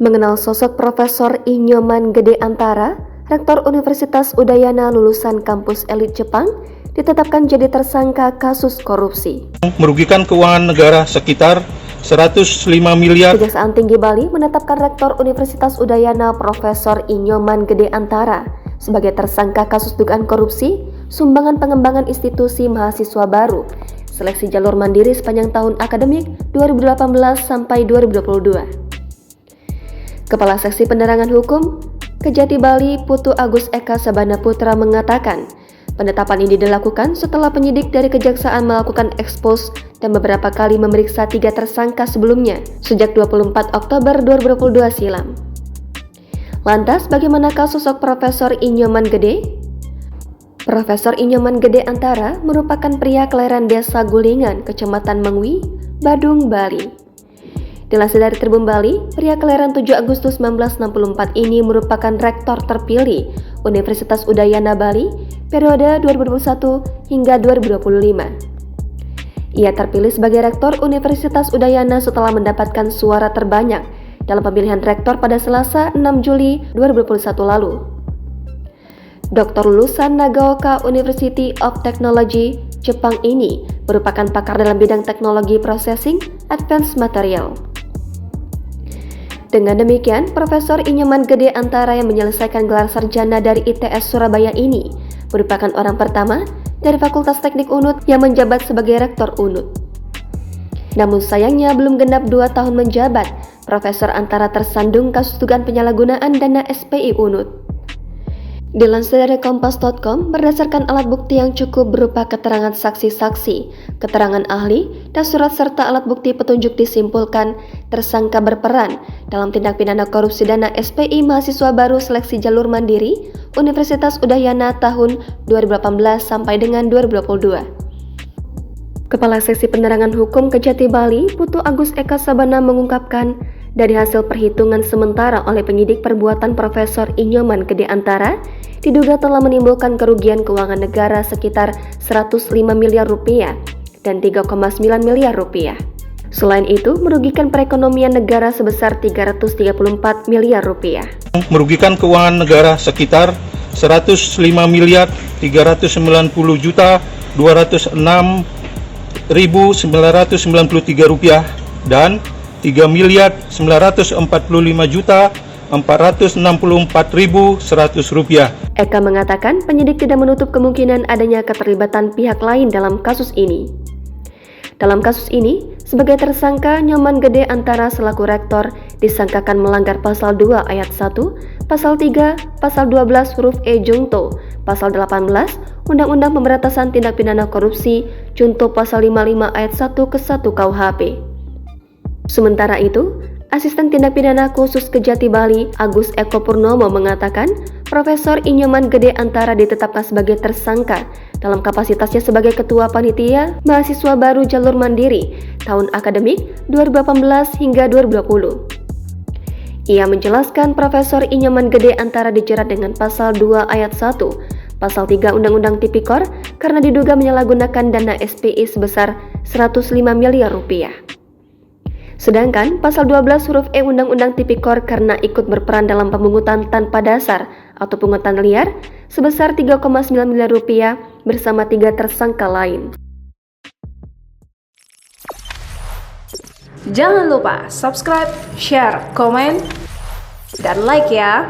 Mengenal sosok Profesor Inyoman Gede Antara, Rektor Universitas Udayana lulusan kampus elit Jepang, ditetapkan jadi tersangka kasus korupsi. Merugikan keuangan negara sekitar 105 miliar. Kejaksaan Tinggi Bali menetapkan Rektor Universitas Udayana Profesor Inyoman Gede Antara sebagai tersangka kasus dugaan korupsi, sumbangan pengembangan institusi mahasiswa baru, seleksi jalur mandiri sepanjang tahun akademik 2018 sampai 2022. Kepala Seksi Penerangan Hukum Kejati Bali Putu Agus Eka Sabana Putra mengatakan, penetapan ini dilakukan setelah penyidik dari Kejaksaan melakukan ekspos dan beberapa kali memeriksa 3 tersangka sebelumnya sejak 24 Oktober 2022 silam. Lantas, bagaimanakah sosok Profesor Inyoman Gede? Profesor Inyoman Gede Antara merupakan pria kelahiran Desa Gulingan, Kecamatan Mengwi, Badung, Bali. Dilansir dari Tribun Bali, pria kelahiran 7 Agustus 1964 ini merupakan rektor terpilih Universitas Udayana Bali periode 2021 hingga 2025. Ia terpilih sebagai rektor Universitas Udayana setelah mendapatkan suara terbanyak dalam pemilihan rektor pada Selasa 6 Juli 2021 lalu. Dr. lulusan Nagaoka University of Technology, Jepang ini merupakan pakar dalam bidang teknologi processing advanced material. Dengan demikian, Profesor Inyoman Gede Antara yang menyelesaikan gelar sarjana dari ITS Surabaya ini merupakan orang pertama dari Fakultas Teknik UNUD yang menjabat sebagai Rektor UNUD. Namun sayangnya belum genap 2 tahun menjabat, Profesor Antara tersandung kasus dugaan penyalahgunaan dana SPI UNUD. Dilansir dari Kompas.com, berdasarkan alat bukti yang cukup berupa keterangan saksi-saksi, keterangan ahli, dan surat serta alat bukti petunjuk disimpulkan tersangka berperan dalam tindak pidana korupsi dana SPI mahasiswa baru seleksi jalur mandiri Universitas Udayana tahun 2018 sampai dengan 2022. Kepala Seksi Penerangan Hukum Kejati Bali, Putu Agus Eka Sabana mengungkapkan, dari hasil perhitungan sementara oleh penyidik perbuatan Profesor Inyoman Gede Antara, diduga telah menimbulkan kerugian keuangan negara sekitar 105 miliar rupiah dan 3,9 miliar rupiah. Selain itu, merugikan perekonomian negara sebesar 334 miliar rupiah. Merugikan keuangan negara sekitar 105 miliar 390 juta 206.993 rupiah dan 3 miliar 945 juta 464.100 rupiah. Eka mengatakan penyidik tidak menutup kemungkinan adanya keterlibatan pihak lain dalam kasus ini. Dalam kasus ini, sebagai tersangka, Nyoman Gede Antara selaku rektor disangkakan melanggar pasal 2 ayat 1, pasal 3, pasal 12 huruf E Jungto, pasal 18, Undang-Undang Pemberantasan Tindak Pidana Korupsi, Junto pasal 55 ayat 1 ke 1 KUHP. Sementara itu, Asisten Tindak Pidana Khusus Kejati Bali, Agus Eko Purnomo mengatakan, Profesor Inyoman Gede Antara ditetapkan sebagai tersangka dalam kapasitasnya sebagai Ketua Panitia Mahasiswa Baru Jalur Mandiri tahun akademik 2018 hingga 2020. Ia menjelaskan Profesor Inyoman Gede Antara dijerat dengan pasal 2 ayat 1, pasal 3 Undang-Undang Tipikor karena diduga menyalahgunakan dana SPI sebesar 105 miliar rupiah. Sedangkan pasal 12 huruf E Undang-Undang Tipikor karena ikut berperan dalam pemungutan tanpa dasar atau pungutan liar sebesar 3,9 miliar rupiah bersama 3 tersangka lain. Jangan lupa subscribe, share, komen, dan like ya!